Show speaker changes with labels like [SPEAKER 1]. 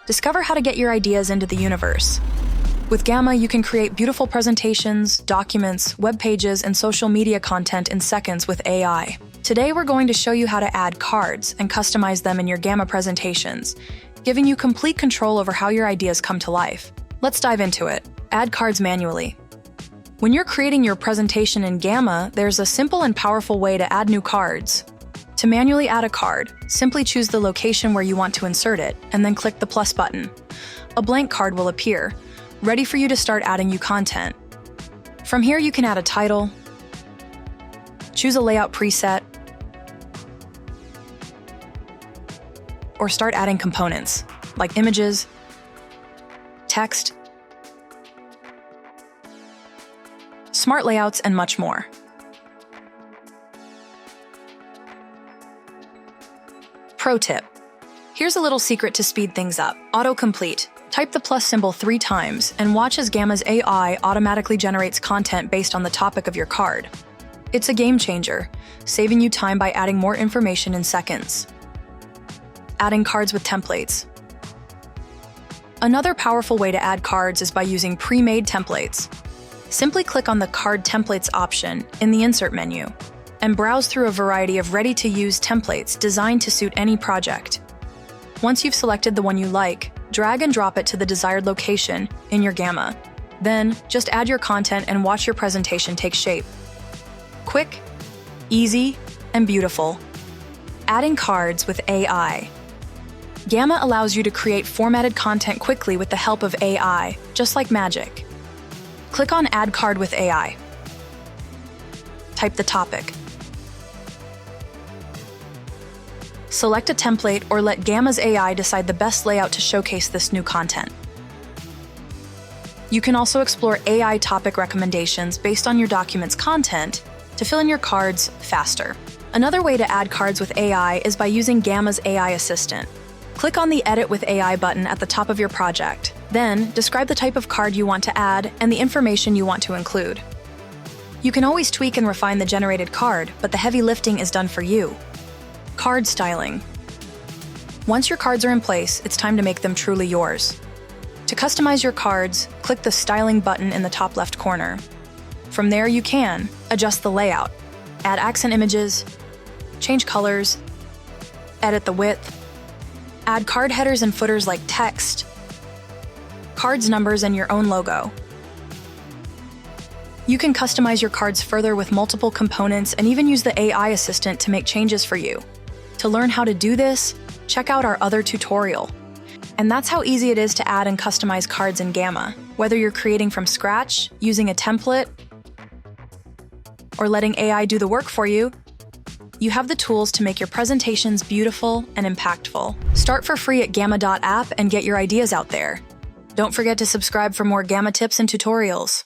[SPEAKER 1] Discover how to get your ideas into the universe. With Gamma, you can create beautiful presentations, documents, web pages, and social media content in seconds with AI. Today, we're going to show you how to add cards and customize them in your Gamma presentations, giving you complete control over how your ideas come to life. Let's dive into it. Add cards manually. When you're creating your presentation in Gamma, there's a simple and powerful way to add new cards. To manually add a card, simply choose the location where you want to insert it, and then click the plus button. A blank card will appear, ready for you to start adding new content. From here, you can add a title, choose a layout preset, or start adding components, like images, text, smart layouts, and much more. Pro tip. Here's a little secret to speed things up. Autocomplete. Type the plus symbol 3 times and watch as Gamma's AI automatically generates content based on the topic of your card. It's a game changer, saving you time by adding more information in seconds. Adding cards with templates. Another powerful way to add cards is by using pre-made templates. Simply click on the Card Templates option in the Insert menu and browse through a variety of ready-to-use templates designed to suit any project. Once you've selected the one you like, drag and drop it to the desired location in your Gamma. Then, just add your content and watch your presentation take shape. Quick, easy, and beautiful. Adding cards with AI. Gamma allows you to create formatted content quickly with the help of AI, just like magic. Click on Add Card with AI. Type the topic. Select a template or let Gamma's AI decide the best layout to showcase this new content. You can also explore AI topic recommendations based on your document's content to fill in your cards faster. Another way to add cards with AI is by using Gamma's AI assistant. Click on the Edit with AI button at the top of your project. Then, describe the type of card you want to add and the information you want to include. You can always tweak and refine the generated card, but the heavy lifting is done for you. Card styling. Once your cards are in place, it's time to make them truly yours. To customize your cards, click the Styling button in the top left corner. From there, you can adjust the layout, add accent images, change colors, edit the width, add card headers and footers like text, cards numbers, and your own logo. You can customize your cards further with multiple components and even use the AI assistant to make changes for you. To learn how to do this, check out our other tutorial. And that's how easy it is to add and customize cards in Gamma. Whether you're creating from scratch, using a template, or letting AI do the work for you, you have the tools to make your presentations beautiful and impactful. Start for free at gamma.app and get your ideas out there. Don't forget to subscribe for more Gamma tips and tutorials.